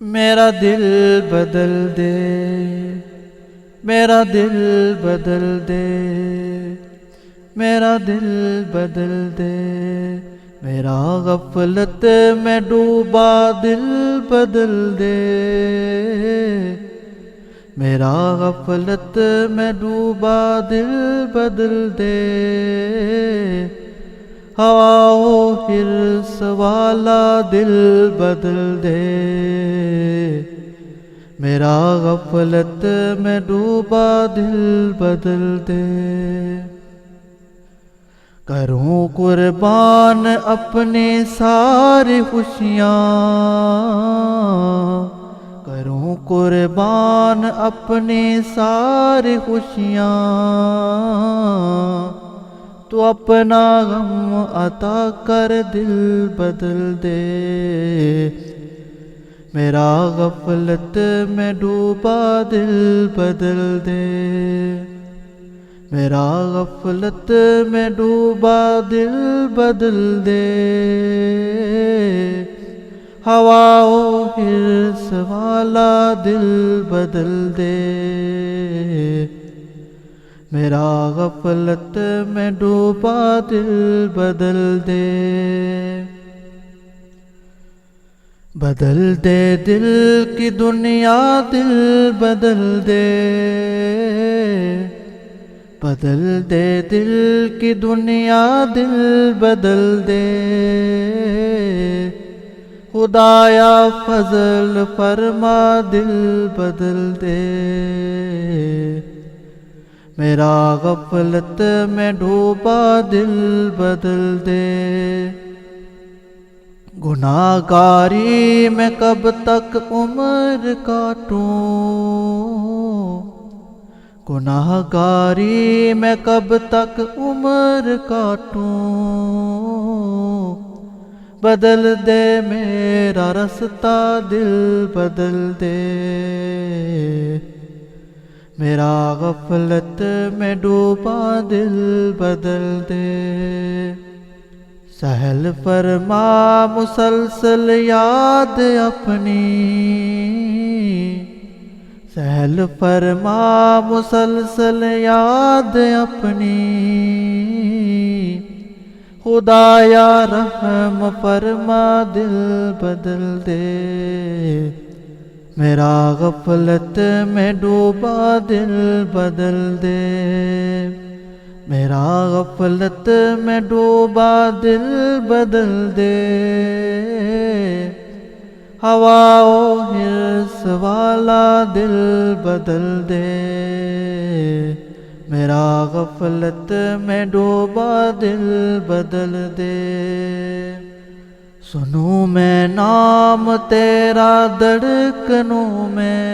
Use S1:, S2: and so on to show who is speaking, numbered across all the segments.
S1: میرا دل بدل دے، میرا دل بدل دے، میرا دل بدل دے، میرا غفلت میں ڈوبا دل بدل دے، میرا غفلت میں ڈوبا دل بدل دے، ہوا و حرص والا دل بدل دے، میرا غفلت میں ڈوبا دل بدل دے، کروں قربان اپنی ساری خوشیاں، کروں قربان اپنی ساری خوشیاں، تو اپنا غم عطا کر دل بدل دے، میرا غفلت میں ڈوبا دل بدل دے، میرا غفلت میں ڈوبا دل بدل دے، ہوا و حرص والا دل بدل دے، میرا غفلت میں ڈوبا دل بدل دے، بدل دے دل کی دنیا دل بدل دے، بدل دے دل کی دنیا دل بدل دے، خدایا فضل فرما دل بدل دے، میرا غفلت میں ڈوبا دل بدل دے، گناہ گاری میں کب تک عمر کاٹوں، گناہ گاری میں کب تک عمر کاٹوں، بدل دے میرا رستہ دل بدل دے، میرا غفلت میں ڈوبا دل بدل دے، سہل فرما مسلسل یاد اپنی، سہل فرما مسلسل یاد اپنی، خدایا رحم فرما دل بدل دے، میرا غفلت میں ڈوبا دل بدل دے، میرا غفلت میں ڈوبا دل بدل دے، ہوا و حرص والا دل بدل دے، میرا غفلت میں ڈوبا دل بدل دے، سنوں میں نام تیرا دھڑکنوں میں،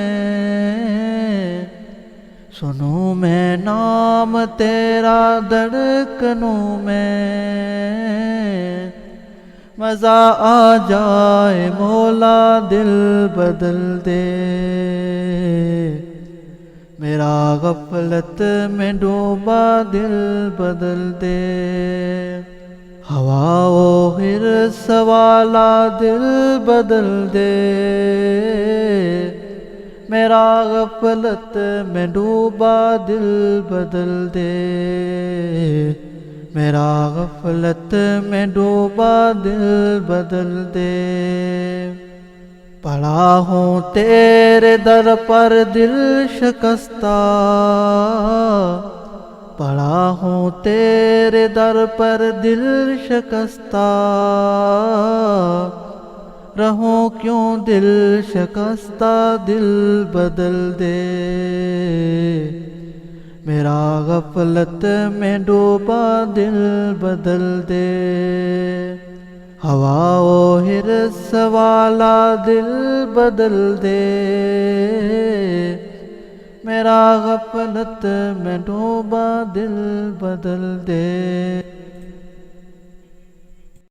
S1: سنوں میں نام تیرا دھڑکنوں میں، مزہ آ جائے مولا دل بدل دے، میرا غفلت میں ڈوبا دل بدل دے، ہوا و حرص والا دل بدل دے، میرا غفلت میں ڈوبا دل بدل دے، میرا غفلت میں ڈوبا دل بدل دے، پڑا ہوں تیرے در پر دل شکستہ، پڑا ہوں تیرے در پر دل شکستہ، رہوں کیوں دل شکستہ دل بدل دے، میرا غفلت میں ڈوبا دل بدل دے، ہوا و حرص والا دل بدل دے، میرا غفلت میں ڈوبا دل بدل دے۔